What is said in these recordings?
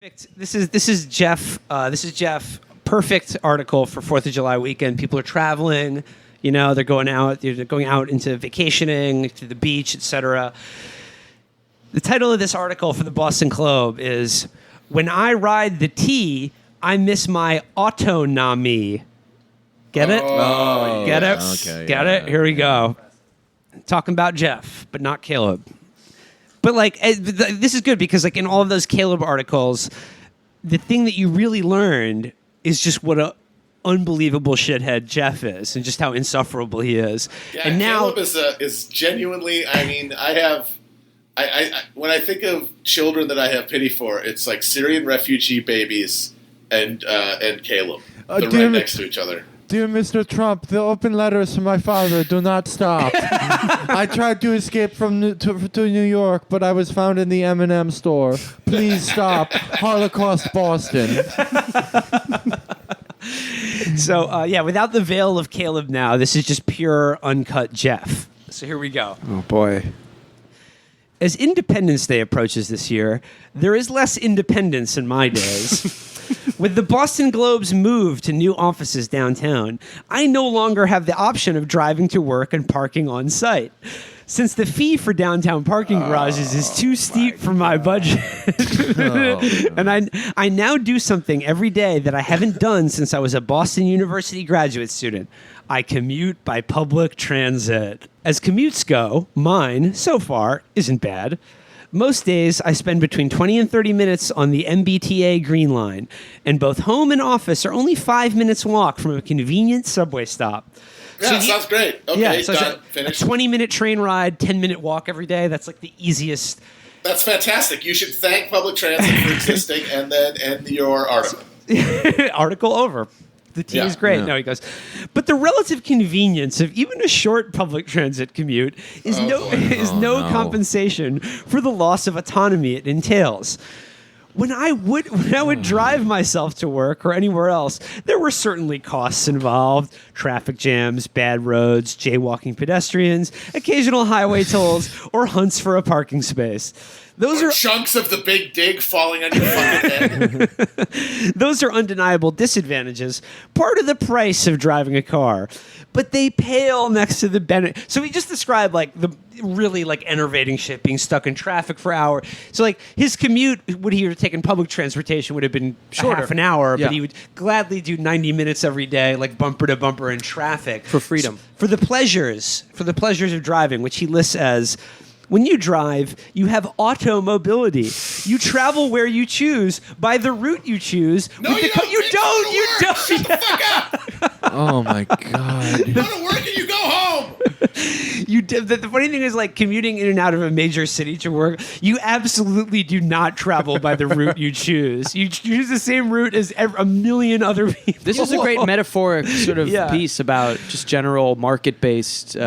This is Jeff. This is Jeff. Perfect article for 4th of July weekend. People are traveling. You know, they're going out. They're going out into vacationing to the beach, etc. The title of this article for the Boston Globe is "When I Ride the T, I Miss My Autonomy." Get it? Oh, get it? Okay, Get it? Here we go. Talking about Jeff, but not Caleb. But this is good because in all of those Caleb articles, the thing that you really learned is just what a unbelievable shithead Jeff is, and just how insufferable he is. Yeah, and now Caleb is genuinely. I mean, I when I think of children that I have pity for, it's like Syrian refugee babies and Caleb. They're right next to each other. Dear Mr. Trump, the open letters from my father do not stop. I tried to escape to New York, but I was found in the M&M store. Please stop. Holocaust Boston. So, without the veil of Caleb now, this is just pure, uncut Jeff. So here we go. Oh, boy. As Independence Day approaches this year, there is less independence in my days. With the Boston Globe's move to new offices downtown, I no longer have the option of driving to work and parking on site. Since the fee for downtown parking garages is too steep for my budget. And I now do something every day that I haven't done since I was a Boston University graduate student. I commute by public transit. As commutes go, mine, so far, isn't bad. Most days, I spend between 20 and 30 minutes on the MBTA Green Line, and both home and office are only 5 minutes walk from a convenient subway stop. Yeah, sounds great. Okay, so done. a Finished. 20-minute train ride, 10-minute walk every day. That's like the easiest. That's fantastic. You should thank public transit for existing and then end your article. Article over. The tea is great. Yeah. No, he goes. But the relative convenience of even a short public transit commute is no compensation for the loss of autonomy it entails. When I would drive myself to work or anywhere else, there were certainly costs involved: traffic jams, bad roads, jaywalking pedestrians, occasional highway tolls, or hunts for a parking space. Those are chunks of the big dig falling on your fucking head. Those are undeniable disadvantages, part of the price of driving a car, but they pale next to the benefit. So he just described the really enervating shit, being stuck in traffic for hours. So his commute, would he have taken public transportation, would have been shorter, half an hour, but he would gladly do 90 minutes every day, bumper to bumper in traffic for freedom, for the pleasures of driving, which he lists as: when you drive, you have automobility. You travel where you choose by the route you choose. No, you don't. You don't. Shut the fuck up. Oh, my God. You go to work and you go home. The funny thing is, commuting in and out of a major city to work, you absolutely do not travel by the route you choose. You choose the same route as a million other people. This is a great metaphoric sort of piece about just general market-based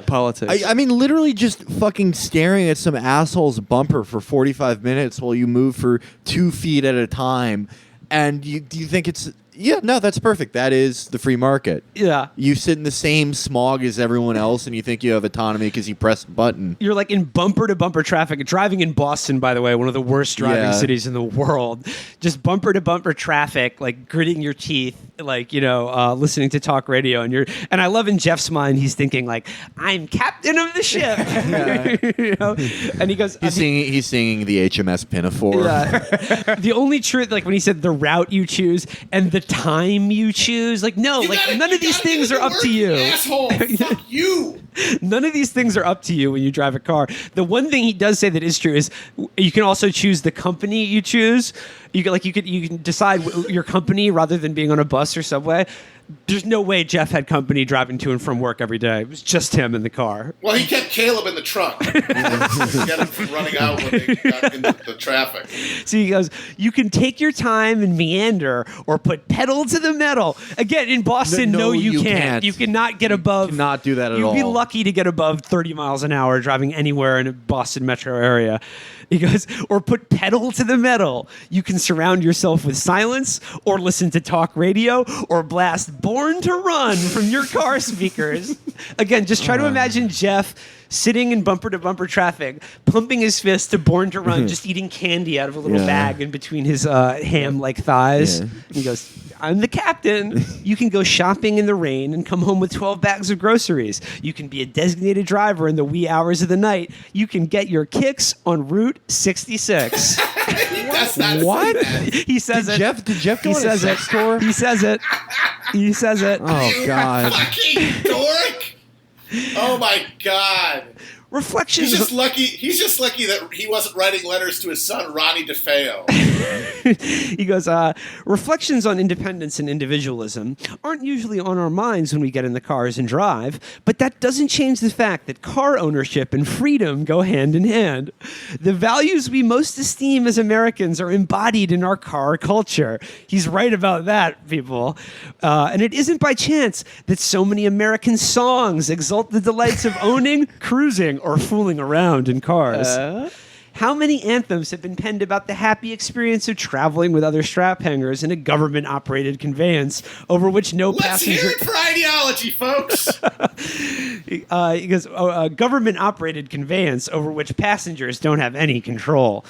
politics. I mean, literally just fucking staring at some asshole's bumper for 45 minutes while you move for 2 feet at a time. And do you think it's... Yeah, no, that's perfect. That is the free market. Yeah. You sit in the same smog as everyone else, and you think you have autonomy because you press a button. You're in bumper-to-bumper traffic. Driving in Boston, by the way, one of the worst driving cities in the world. Just bumper-to-bumper traffic, gritting your teeth, listening to talk radio. And I love in Jeff's mind, he's thinking, I'm captain of the ship. And he goes... He's singing the HMS Pinafore. Yeah. The only truth, when he said the route you choose and the time you choose, none of these things are up to you. Asshole, fuck you. None of these things are up to you when you drive a car. The one thing he does say that is true is you can also choose the company you choose. You can decide your company rather than being on a bus or subway. There's no way Jeff had company driving to and from work every day. It was just him in the car. Well, he kept Caleb in the trunk. He got him running out when they got into the traffic. So he goes, you can take your time and meander or put pedal to the metal. Again, in Boston, no, you can't. You cannot get above... You cannot do that at all. You'd be lucky to get above 30 miles an hour driving anywhere in a Boston metro area. He goes, or put pedal to the metal. You can surround yourself with silence or listen to talk radio or blast Born to Run from your car speakers. Again, just try to imagine Jeff sitting in bumper-to-bumper traffic, pumping his fist to Born to Run, just eating candy out of a little bag in between his ham-like thighs. Yeah. He goes, I'm the captain. You can go shopping in the rain and come home with 12 bags of groceries. You can be a designated driver in the wee hours of the night. You can get your kicks on Route 66. What? He says it. Did Jeff go to a sex store? He says it. He says it. Oh, God. Fucking dork. Oh, my God. Reflections. He's just lucky that he wasn't writing letters to his son, Ronnie DeFeo. He goes, reflections on independence and individualism aren't usually on our minds when we get in the cars and drive, but that doesn't change the fact that car ownership and freedom go hand in hand. The values we most esteem as Americans are embodied in our car culture. He's right about that, people. And it isn't by chance that so many American songs exalt the delights of owning, cruising, or fooling around in cars. How many anthems have been penned about the happy experience of traveling with other strap hangers in a government-operated conveyance over which no passenger... Let's hear it for ideology, folks! He goes, a government-operated conveyance over which passengers don't have any control.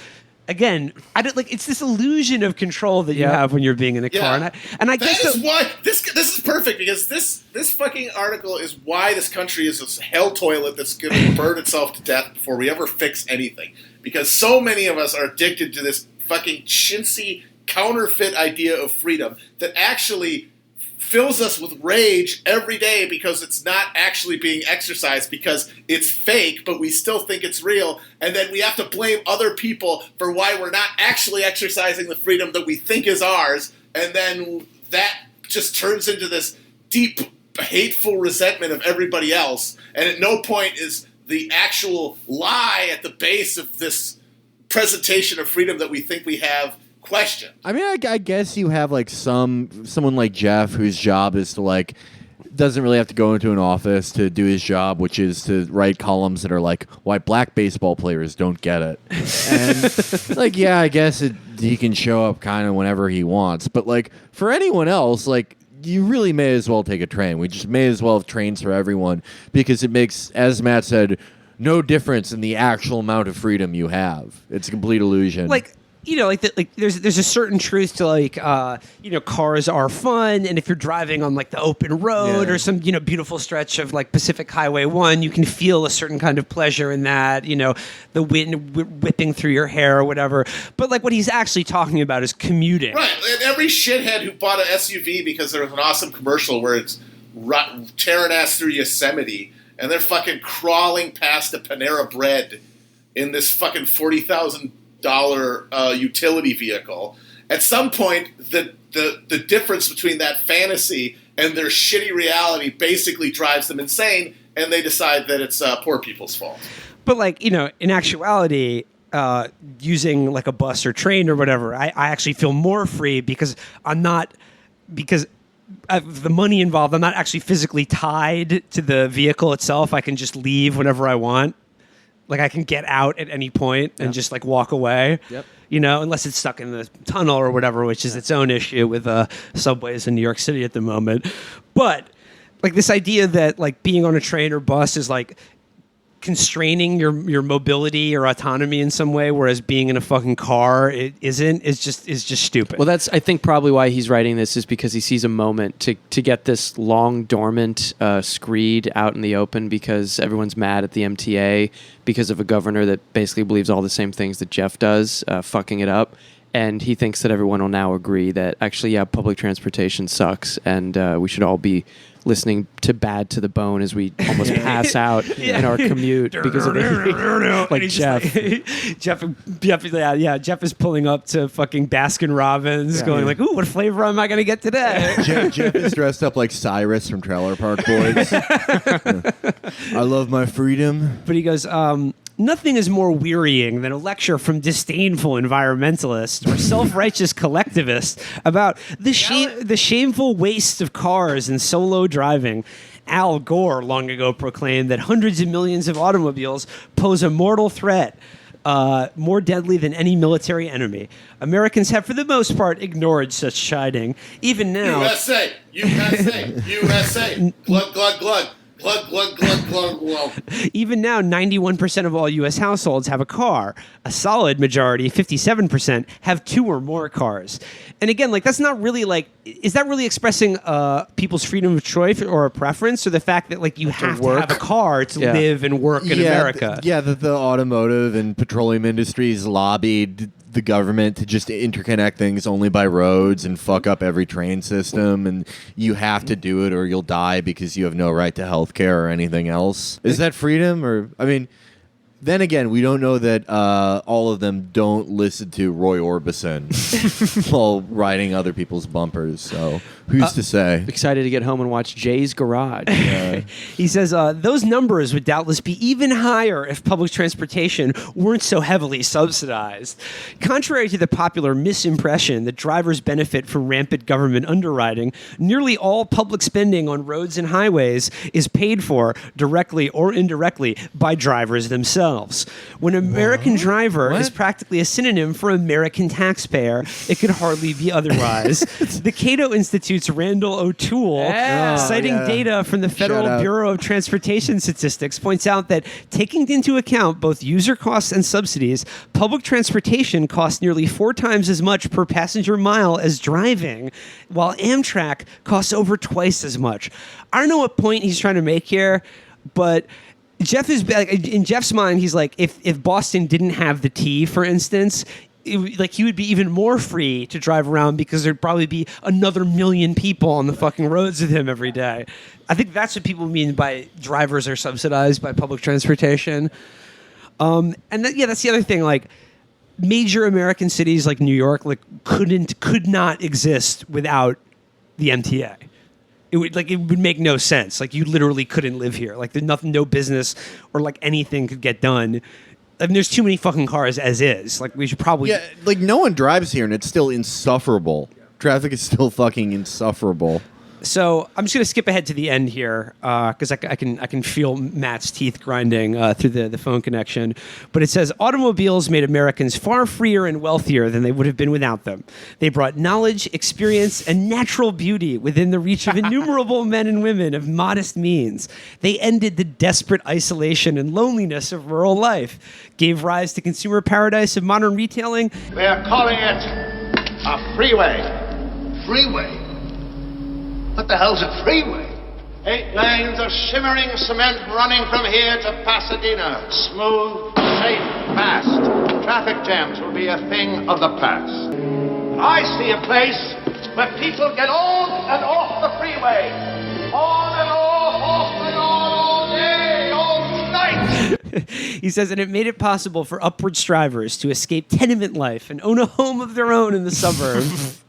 Again, I don't like. It's this illusion of control that you have when you're being in a car, and I guess that is why this is perfect, because this fucking article is why this country is a hell toilet that's going to burn itself to death before we ever fix anything. Because so many of us are addicted to this fucking chintzy counterfeit idea of freedom that actually fills us with rage every day because it's not actually being exercised, because it's fake, but we still think it's real, and then we have to blame other people for why we're not actually exercising the freedom that we think is ours, and then that just turns into this deep, hateful resentment of everybody else, and at no point is the actual lie at the base of this presentation of freedom that we think we have question. I mean, I guess you have like someone like Jeff whose job is to like doesn't really have to go into an office to do his job, which is to write columns that are like why black baseball players don't get it. And like, yeah, I guess he can show up kind of whenever he wants, but like for anyone else, like you really may as well take a train. We just may as well have trains for everyone because it makes, as Matt said, no difference in the actual amount of freedom you have. It's a complete illusion. Like, you know, there's a certain truth to like, cars are fun, and if you're driving on like the open road or some beautiful stretch of like Pacific Highway 1, you can feel a certain kind of pleasure in that. You know, the wind whipping through your hair or whatever. But like what he's actually talking about is commuting. Right, and every shithead who bought an SUV because there was an awesome commercial where it's tearing ass through Yosemite, and they're fucking crawling past a Panera Bread in this fucking $40,000 utility vehicle. At some point, the difference between that fantasy and their shitty reality basically drives them insane, and they decide that it's poor people's fault. But like, in actuality, using like a bus or train or whatever, I actually feel more free because of the money involved. I'm not actually physically tied to the vehicle itself. I can just leave whenever I want. Like I can get out at any point and just like walk away, unless it's stuck in the tunnel or whatever, which is its own issue with subways in New York City at the moment. But like this idea that like being on a train or bus is like constraining your mobility or autonomy in some way, whereas being in a fucking car is just stupid. Well, that's I think probably why he's writing this is because he sees a moment to get this long dormant screed out in the open because everyone's mad at the MTA because of a governor that basically believes all the same things that Jeff does, fucking it up. And he thinks that everyone will now agree that actually, public transportation sucks and we should all be listening to Bad to the Bone as we almost pass out in our commute because of it. Like Jeff. Jeff is pulling up to fucking Baskin Robbins going like, ooh, what flavor am I going to get today? Jeff is dressed up like Cyrus from Trailer Park Boys. I love my freedom. But he goes, nothing is more wearying than a lecture from disdainful environmentalists or self-righteous collectivists about the shameful waste of cars and solo driving. Al Gore long ago proclaimed that hundreds of millions of automobiles pose a mortal threat, more deadly than any military enemy. Americans have, for the most part, ignored such chiding. Even now... USA! Glug, glug, glug. Glug, glug, glug, glug, glug. Even now, 91% of all U.S. households have a car. A solid majority, 57%, have 2 or more cars. And again, like that's not really like, is that really expressing people's freedom of choice or a preference, or the fact that like you have to have a car to live and work in America? That the automotive and petroleum industries lobbied the government to just interconnect things only by roads and fuck up every train system, and you have to do it or you'll die because you have no right to health care or anything else. Is that freedom? Or I mean, then again, we don't know that all of them don't listen to Roy Orbison while riding other people's bumpers. So who's to say? Excited to get home and watch Jay's Garage. He says those numbers would doubtless be even higher if public transportation weren't so heavily subsidized. Contrary to the popular misimpression that drivers benefit from rampant government underwriting, nearly all public spending on roads and highways is paid for directly or indirectly by drivers themselves. When American driver is practically a synonym for American taxpayer, it could hardly be otherwise. The Cato Institute's Randall O'Toole, citing data from the Federal Bureau of Transportation Statistics, points out that taking into account both user costs and subsidies, public transportation costs nearly 4 times as much per passenger mile as driving, while Amtrak costs over twice as much. I don't know what point he's trying to make here, but Jeff is like, in Jeff's mind, he's like, if Boston didn't have the T, for instance, he would be even more free to drive around because there'd probably be another million people on the fucking roads with him every day. I think that's what people mean by drivers are subsidized by public transportation. And that's the other thing. Like, major American cities like New York could not exist without the MTA. It would make no sense. Like, you literally couldn't live here. Like, there's nothing, no business or like anything could get done. I mean, there's too many fucking cars as is. Like, we should probably... Yeah, like, no one drives here, and it's still insufferable. Traffic is still fucking insufferable. So I'm just going to skip ahead to the end here because I can feel Matt's teeth grinding through the phone connection. But it says, automobiles made Americans far freer and wealthier than they would have been without them. They brought knowledge, experience, and natural beauty within the reach of innumerable men and women of modest means. They ended the desperate isolation and loneliness of rural life, gave rise to consumer paradise of modern retailing. We are calling it a freeway. Freeway? What the hell's a freeway? 8 lanes of shimmering cement running from here to Pasadena. Smooth, safe, fast. Traffic jams will be a thing of the past. I see a place where people get on and off the freeway. On and off and on all day, all night. He says, and it made it possible for upward strivers to escape tenement life and own a home of their own in the suburbs.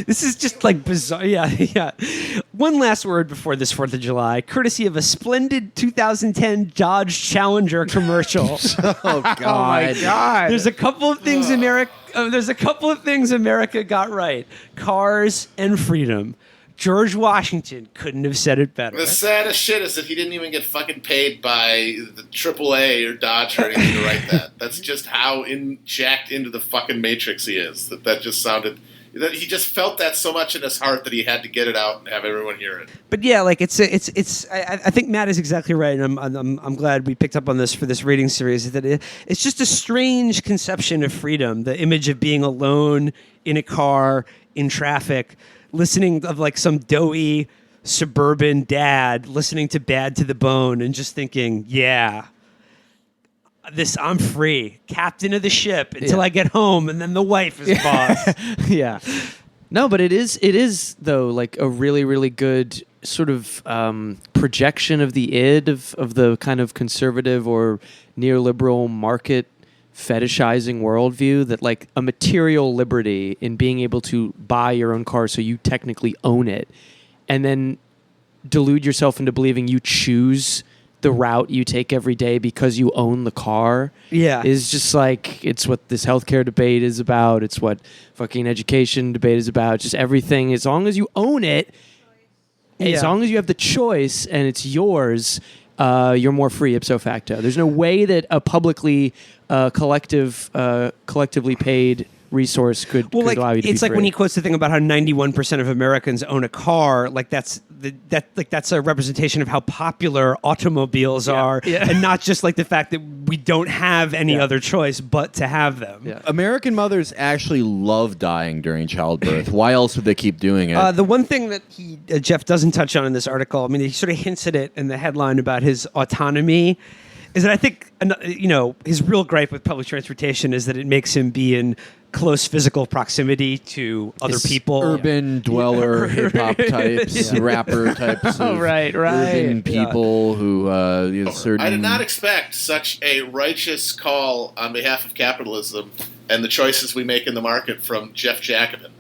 This is just like bizarre. Yeah. One last word before this 4th of July, courtesy of a splendid 2010 Dodge Challenger commercial. Oh God! Oh my God! There's a couple of things America got right: cars and freedom. George Washington couldn't have said it better. The saddest shit is that he didn't even get fucking paid by the AAA or Dodge or anything to write that. That's just how jacked into the fucking matrix he is. That just sounded... That he just felt that so much in his heart that he had to get it out and have everyone hear it. But yeah, like I think Matt is exactly right, and I'm glad we picked up on this for this reading series. That it's just a strange conception of freedom, the image of being alone in a car in traffic, listening of like some doughy suburban dad listening to Bad to the Bone and just thinking, yeah. I'm free, captain of the ship until I get home, and then the wife is boss. Yeah. No, but it is though like a really, really good sort of projection of the id of the kind of conservative or neoliberal market fetishizing worldview, that like a material liberty in being able to buy your own car so you technically own it, and then delude yourself into believing you choose the route you take every day because you own the car. Yeah. Is just like, it's what this healthcare debate is about. It's what fucking education debate is about. Just everything. As long as you own it, as long as you have the choice and it's yours, you're more free ipso facto. There's no way that a publicly collectively paid resource could Well, allow you to it's be like free. when he quotes the thing about how 91% of Americans own a car. Like that's a representation of how popular automobiles are, and not just like the fact that we don't have any other choice but to have them. Yeah. American mothers actually love dying during childbirth. Why else would they keep doing it? The one thing that Jeff doesn't touch on in this article, I mean, he sort of hints at it in the headline about his autonomy, is that I think, his real gripe with public transportation is that it makes him be in close physical proxiimity to other people. Urban dweller, hip hop types, rapper types. Of right. Urban people who certain. I did not expect such a righteous call on behalf of capitalism and the choices we make in the market from Jeff Jacobin.